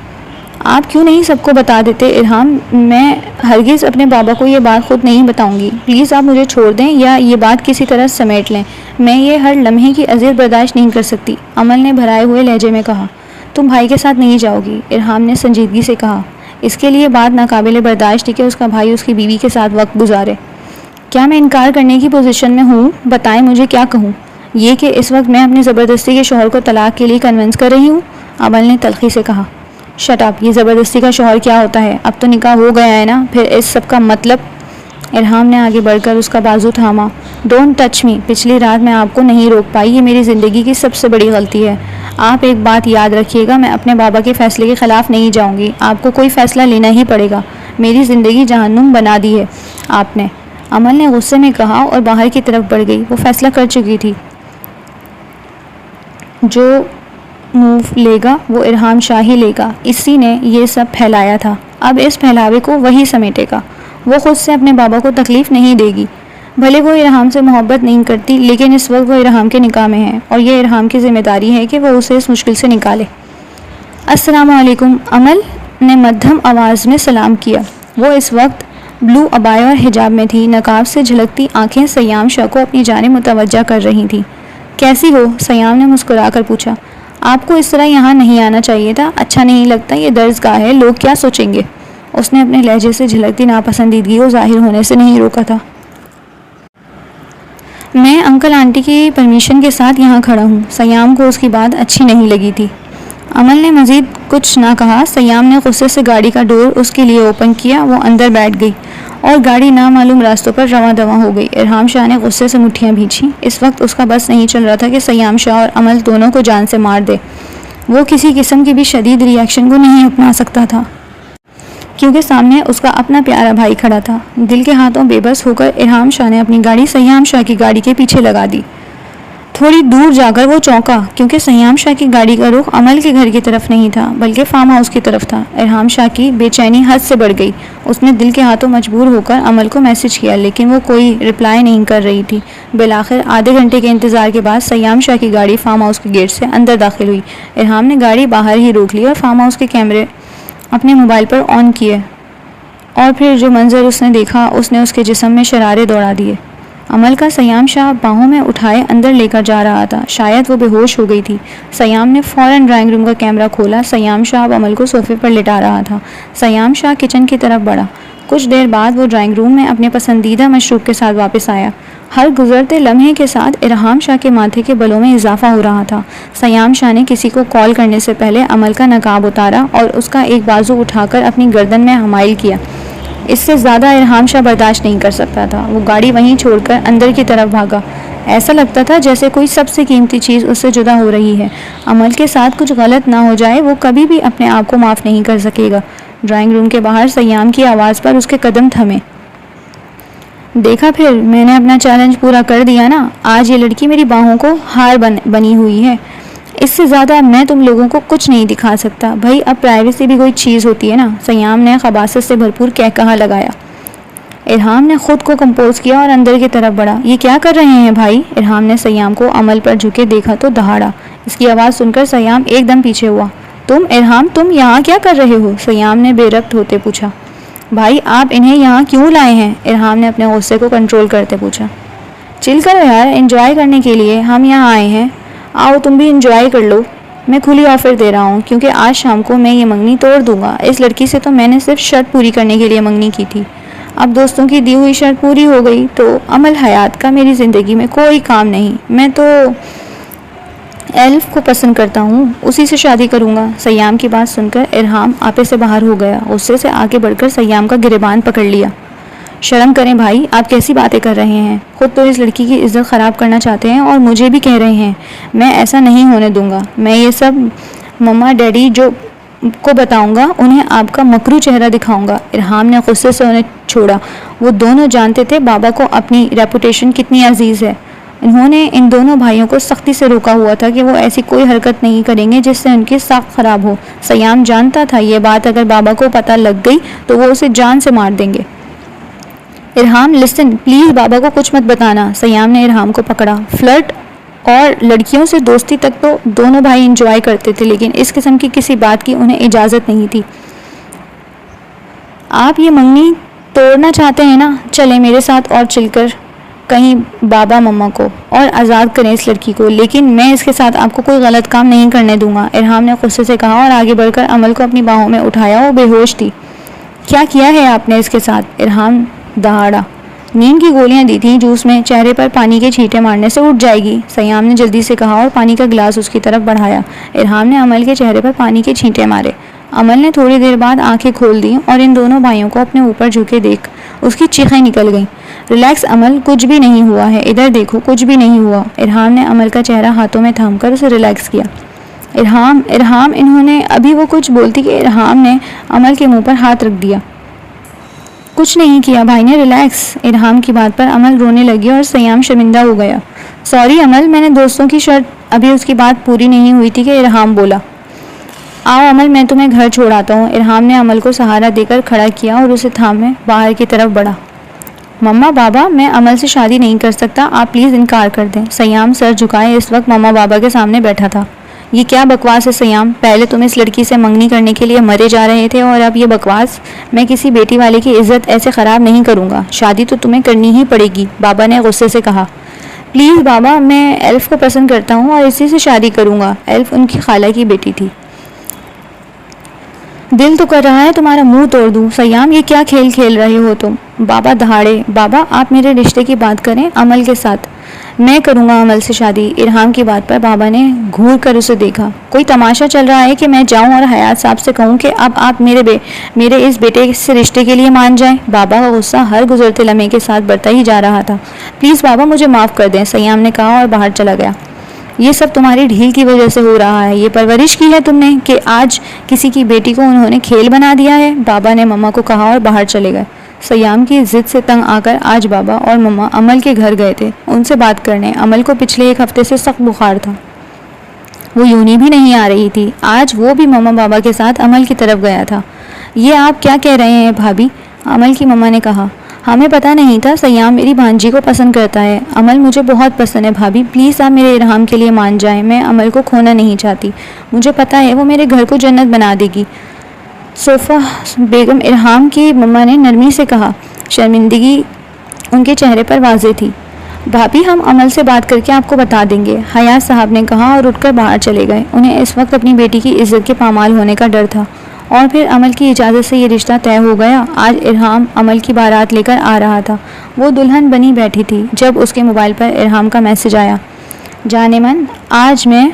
آپ کیوں نہیں سب کو بتا دیتے ارحام؟ میں ہرگز اپنے بابا کو یہ بات خود نہیں بتاؤں گی، پلیز آپ مجھے چھوڑ دیں یا یہ بات کسی طرح سمیٹ لیں، میں یہ ہر لمحے کی اذیت برداشت نہیں کر سکتی، عمل نے بھرائے ہوئے لہجے میں کہا۔ تم بھائی کے ساتھ نہیں جاؤ گی، ارحام نے سنجیدگی سے کہا۔ اس کے لیے بات ناقابل برداشت تھی کہ اس کا بھائی اس کی بیوی کے ساتھ وقت گزارے۔ کیا میں انکار کرنے کی پوزیشن میں ہوں؟ بتائیں مجھے کیا کہوں؟ یہ کہ اس وقت میں اپنی زبردستی کے شوہر کو طلاق کے لیے کنونس کر رہی ہوں، عمل نے تلخی سے کہا۔ شٹ اپ، یہ زبردستی کا شوہر کیا ہوتا ہے؟ اب تو نکاح ہو گیا ہے نا، پھر اس سب کا مطلب؟ ارحام نے آگے بڑھ کر اس کا بازو تھاما۔ ڈونٹ ٹچ می، پچھلی رات میں آپ کو نہیں روک پائی، یہ میری زندگی کی سب سے بڑی غلطی ہے۔ آپ ایک بات یاد رکھیے گا، میں اپنے بابا کے فیصلے کے خلاف نہیں جاؤں گی، آپ کو کوئی فیصلہ لینا ہی پڑے گا، میری زندگی جہنم بنا دی ہے آپ نے، عمل نے غصے میں کہا اور باہر کی طرف بڑھ گئی۔ وہ فیصلہ کر چکی تھی، جو موو لے گا وہ ارحام شاہ ہی لے گا، اسی نے یہ سب پھیلایا تھا، اب اس پھیلاوے کو وہی سمیٹے گا، وہ خود سے اپنے بابا کو تکلیف نہیں دے گی، بھلے وہ ارحام سے محبت نہیں کرتی، لیکن اس وقت وہ ارحام کے نکاح میں ہے اور یہ ارحام کی ذمہ داری ہے کہ وہ اسے اس مشکل سے نکالے۔ السلام علیکم، عمل نے مدھم آواز میں سلام کیا۔ وہ اس وقت بلو عبایا اور حجاب میں تھی، نقاب سے جھلکتی آنکھیں سیام شاہ کو اپنی جانب متوجہ کر رہی تھیں۔ کیسی ہو؟ سیام نے مسکرا کر پوچھا۔ آپ کو اس طرح یہاں نہیں آنا چاہیے تھا، اچھا نہیں لگتا، یہ درس گاہ ہے، لوگ کیا سوچیں گے؟ اس نے اپنے لہجے سے جھلکتی ناپسندیدگی کو ظاہر ہونے سے نہیں روکا تھا۔ میں انکل آنٹی کی پرمیشن کے ساتھ یہاں کھڑا ہوں۔ سیام کو اس کی بات اچھی نہیں لگی تھی۔ عمل نے مزید کچھ نہ کہا۔ سیام نے غصے سے گاڑی کا ڈور اس کے لیے اوپن کیا، وہ اندر بیٹھ گئی اور گاڑی نامعلوم راستوں پر رواں دواں ہو گئی۔ ارحام شاہ نے غصے سے مٹھیاں بھینچیں۔ اس وقت اس کا بس نہیں چل رہا تھا کہ سیام شاہ اور عمل دونوں کو جان سے مار دے۔ وہ کسی قسم کی بھی شدید ری ایکشن کو نہیں اپنا سکتا تھا، کیونکہ سامنے اس کا اپنا پیارا بھائی کھڑا تھا۔ دل کے ہاتھوں بے بس ہو کر ارحام شاہ نے اپنی گاڑی سیام شاہ کی گاڑی کے پیچھے لگا دی۔ تھوڑی دور جا کر وہ چونکا، کیونکہ سیام شاہ کی گاڑی کا رخ عمل کے گھر کی طرف نہیں تھا بلکہ فارم ہاؤس کی طرف تھا۔ ارحام شاہ کی بے چینی حد سے بڑھ گئی۔ اس نے دل کے ہاتھوں مجبور ہو کر عمل کو میسج کیا، لیکن وہ کوئی رپلائی نہیں کر رہی تھی۔ بالآخر آدھے گھنٹے کے انتظار کے بعد سیام شاہ کی گاڑی فارم ہاؤس کے گیٹ سے اندر داخل ہوئی۔ ارحام نے گاڑی باہر ہی روک لی اور فارم ہاؤس کے کیمرے اپنے موبائل پر آن کیے، اور پھر جو منظر اس نے دیکھا اس نے اس کے جسم میں شرارے دوڑا دیے۔ عمل کا سیام شاہ باہوں میں اٹھائے اندر لے کر جا رہا تھا، شاید وہ بے ہوش ہو گئی تھی۔ سیام نے فوراً ڈرائنگ روم کا کیمرہ کھولا۔ سیام شاہ اب عمل کو صوفے پر لٹا رہا تھا۔ سیام شاہ کچن کی طرف بڑھا۔ کچھ دیر بعد وہ ڈرائنگ روم میں اپنے پسندیدہ مشروب کے ساتھ واپس آیا۔ ہر گزرتے لمحے کے ساتھ ارحام شاہ کے ماتھے کے بلوں میں اضافہ ہو رہا تھا۔ سیام شاہ نے کسی کو کال کرنے سے پہلے عمل کا نقاب اتارا اور اس کا ایک بازو اٹھا کر اپنی گردن میں حمائل کیا۔ اس سے زیادہ ارحام شاہ برداشت نہیں کر سکتا تھا۔ وہ گاڑی وہیں چھوڑ کر اندر کی طرف بھاگا۔ ایسا لگتا تھا جیسے کوئی سب سے قیمتی چیز اس سے جدا ہو رہی ہے۔ عمل کے ساتھ کچھ غلط نہ ہو جائے، وہ کبھی بھی اپنے آپ کو معاف نہیں کر سکے گا۔ ڈرائنگ روم کے باہر سیام کی آواز پر اس کے قدم تھمے۔ دیکھا پھر میں نے اپنا چیلنج پورا کر دیا نا، آج یہ لڑکی میری باہوں کو ہار بنی ہوئی ہے۔ اس سے زیادہ میں تم لوگوں کو کچھ نہیں دکھا سکتا۔ بھائی اب پرائیویسی بھی کوئی چیز ہوتی ہے نا، سیام نے خباثت سے بھرپور کہا لگایا۔ ارحام نے خود کو کمپوز کیا اور اندر کی طرف بڑھا۔ یہ کیا کر رہے ہیں بھائی؟ ارحام نے سیام کو عمل پر جھکے دیکھا تو دہاڑا۔ اس کی آواز سن کر سیام ایک دم پیچھے ہوا۔ ارحام تم یہاں کیا کر رہے ہو؟ سیام نے بے ربط ہوتے پوچھا۔ بھائی آپ انہیں یہاں کیوں لائے ہیں؟ ارحام نے اپنے غصے کو کنٹرول کرتے پوچھا۔ چل کرو یار، انجوائے کرنے کے لیے ہم یہاں آئے ہیں، آؤ تم بھی انجوائے کر لو۔ میں کھلی آفر دے رہا ہوں کیونکہ آج شام کو میں یہ منگنی توڑ دوں گا۔ اس لڑکی سے تو میں نے صرف شرط پوری کرنے کے لیے منگنی کی تھی، اب دوستوں کی دی ہوئی شرط پوری ہو گئی تو عمل حیات کا میری زندگی میں کوئی کام نہیں۔ میں تو ایلف کو پسند کرتا ہوں، اسی سے شادی کروں گا۔ سیام کی بات سن کر ارحام آپے سے باہر ہو گیا۔ غصے سے آگے بڑھ کر سیام کا گریبان پکڑ لیا۔ شرم کریں بھائی، آپ کیسی باتیں کر رہے ہیں؟ خود تو اس لڑکی کی عزت خراب کرنا چاہتے ہیں اور مجھے بھی کہہ رہے ہیں۔ میں ایسا نہیں ہونے دوں گا۔ میں یہ سب مما ڈیڈی جو کو بتاؤں گا، انہیں آپ کا مکروہ چہرہ دکھاؤں گا۔ ارحام نے غصے سے انہیں چھوڑا۔ وہ دونوں جانتے تھے بابا کو اپنی ریپوٹیشن کتنی عزیز ہے۔ انہوں نے ان دونوں بھائیوں کو سختی سے روکا ہوا تھا کہ وہ ایسی کوئی حرکت نہیں کریں گے جس سے ان کی ساکھ خراب ہو۔ سیام جانتا تھا یہ بات اگر بابا کو پتہ لگ گئی تو وہ اسے جان سے مار دیں گے۔ ارحام لسن پلیز، بابا کو کچھ مت بتانا۔ سیام نے ارحام کو پکڑا۔ فلرٹ اور لڑکیوں سے دوستی تک تو دونوں بھائی انجوائے کرتے تھے، لیکن اس قسم کی کسی بات کی انہیں اجازت نہیں تھی۔ آپ یہ منگنی توڑنا چاہتے ہیں نا، چلیں میرے ساتھ اور چل کر کہیں بابا مما کو اور آزاد کریں اس لڑکی کو، لیکن میں اس کے ساتھ آپ کو کوئی غلط کام نہیں کرنے دوں گا۔ ارحام نے غصے سے کہا اور آگے بڑھ کر عمل کو اپنی باہوں میں اٹھایا۔ وہ بے ہوش تھی۔ کیا کیا ہے آپ نے اس کے ساتھ؟ ارحام دہاڑا۔ نیند کی گولیاں دی تھیں جوس میں، چہرے پر پانی کے چھینٹے مارنے سے اٹھ جائے گی، سیام نے جلدی سے کہا اور پانی کا گلاس اس کی طرف بڑھایا۔ ارحام نے عمل کے چہرے پر پانی کے چھینٹے مارے۔ عمل نے تھوڑی دیر بعد آنکھیں کھول دیں اور ان دونوں بھائیوں کو اپنے اوپر جھکے دیکھ اس کی چیخیں نکل گئیں۔ ریلیکس عمل، کچھ بھی نہیں ہوا ہے، ادھر دیکھو کچھ بھی نہیں ہوا۔ ارحام نے عمل کا چہرہ ہاتھوں میں تھام کر اسے ریلیکس کیا۔ ارحام انہوں نے ابھی وہ کچھ بولتی کہ ارحام نے عمل کے منہ پر ہاتھ رکھ دیا۔ کچھ نہیں کیا بھائی نے، ریلیکس۔ ارحام کی بات پر عمل رونے لگی اور سیام شرمندہ ہو گیا۔ سوری عمل، میں نے دوستوں کی شرط، ابھی اس کی بات پوری نہیں ہوئی تھی کہ ارحام بولا۔ آؤ عمل، میں تمہیں گھر چھوڑاتا ہوں۔ ارحام نے عمل کو سہارا دے کر کھڑا کیا اور اسے تھامے باہر کی طرف بڑھا۔ مما بابا، میں عمل سے شادی نہیں کر سکتا، آپ پلیز انکار کر دیں۔ سیام سر جھکائے اس وقت مما بابا کے سامنے بیٹھا تھا۔ یہ کیا بکواس ہے سیام؟ پہلے تم اس لڑکی سے منگنی کرنے کے لیے مرے جا رہے تھے اور اب یہ بکواس؟ میں کسی بیٹی والے کی عزت ایسے خراب نہیں کروں گا، شادی تو تمہیں کرنی ہی پڑے گی، بابا نے غصے سے کہا۔ پلیز بابا، میں ایلف کو پسند کرتا ہوں اور اسی سے شادی کروں گا۔ ایلف ان کی خالہ کی بیٹی تھی۔ دل تو کر رہا ہے تمہارا منہ توڑ دوں۔ سیام، یہ کیا کھیل کھیل رہے ہو تم؟ بابا دہاڑے۔ بابا آپ میرے رشتے کی بات کریں عمل کے ساتھ، میں کروں گا عمل سے شادی۔ ارحام کی بات پر بابا نے گھور کر اسے دیکھا۔ کوئی تماشا چل رہا ہے کہ میں جاؤں اور حیات صاحب سے کہوں کہ اب آپ میرے اس بیٹے سے رشتے کے لیے مان جائیں؟ بابا کا غصہ ہر گزرتے لمحے کے ساتھ بڑھتا ہی جا رہا تھا۔ پلیز بابا مجھے معاف کر دیں، سیام نے کہا اور باہر چلا گیا۔ یہ سب تمہاری ڈھیل کی وجہ سے ہو رہا ہے، یہ پرورش کی ہے تم نے کہ آج کسی کی بیٹی کو انہوں نے کھیل بنا دیا ہے، بابا نے مما کو کہا اور باہر چلے گئے۔ سیام کی ضد سے تنگ آ کر آج بابا اور مما عمل کے گھر گئے تھے ان سے بات کرنے۔ عمل کو پچھلے ایک ہفتے سے سخت بخار تھا، وہ یونی بھی نہیں آ رہی تھی، آج وہ بھی مما بابا کے ساتھ عمل کی طرف گیا تھا۔ یہ آپ کیا کہہ رہے ہیں بھابھی؟ عمل کی مما نے کہا۔ ہمیں پتہ نہیں تھا، سیام میری بھانجی کو پسند کرتا ہے۔ عمل مجھے بہت پسند ہے بھابھی، پلیز آپ میرے ارحام کے لیے مان جائیں، میں عمل کو کھونا نہیں چاہتی، مجھے پتہ ہے وہ میرے گھر کو جنت بنا دے گی۔ صوفہ بیگم، ارحام کی مما نے نرمی سے کہا۔ شرمندگی ان کے چہرے پر واضح تھی۔ بھابھی ہم عمل سے بات کر کے آپ کو بتا دیں گے، حیات صاحب نے کہا اور اٹھ کر باہر چلے گئے۔ انہیں اس وقت اپنی بیٹی کی عزت کے پامال ہونے کا ڈر تھا، اور پھر عمل کی اجازت سے یہ رشتہ طے ہو گیا۔ آج ارحام عمل کی بارات لے کر آ رہا تھا۔ وہ دلہن بنی بیٹھی تھی جب اس کے موبائل پر ارحام کا میسج آیا، جانے من، آج میں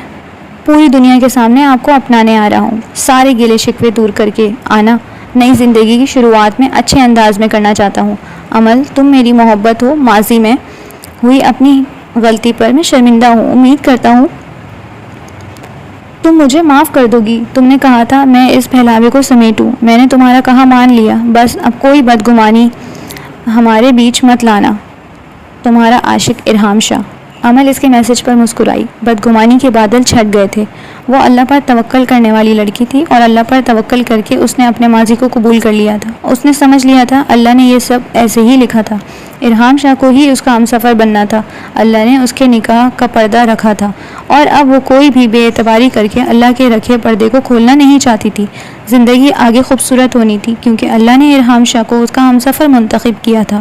پوری دنیا کے سامنے آپ کو اپنانے آ رہا ہوں، سارے گلے شکوے دور کر کے آنا، نئی زندگی کی شروعات میں اچھے انداز میں کرنا چاہتا ہوں۔ عمل، تم میری محبت ہو، ماضی میں ہوئی اپنی غلطی پر میں شرمندہ ہوں، امید کرتا ہوں تم مجھے معاف کر دو گی۔ تم نے کہا تھا میں اس پہلاوے کو سمیٹوں، میں نے تمہارا کہا مان لیا، بس اب کوئی بدگمانی ہمارے بیچ مت لانا۔ تمہارا عاشق ارحام شاہ۔ عمل اس کے میسج پر مسکرائی۔ بدگمانی کے بادل چھٹ گئے تھے۔ وہ اللہ پر توکل کرنے والی لڑکی تھی، اور اللہ پر توکل کر کے اس نے اپنے ماضی کو قبول کر لیا تھا۔ اس نے سمجھ لیا تھا اللہ نے یہ سب ایسے ہی لکھا تھا، ارحام شاہ کو ہی اس کا ہمسفر بننا تھا۔ اللہ نے اس کے نکاح کا پردہ رکھا تھا، اور اب وہ کوئی بھی بے اعتباری کر کے اللہ کے رکھے پردے کو کھولنا نہیں چاہتی تھی۔ زندگی آگے خوبصورت ہونی تھی، کیونکہ اللہ نے ارحام شاہ کو اس کا ہمسفر منتخب کیا تھا۔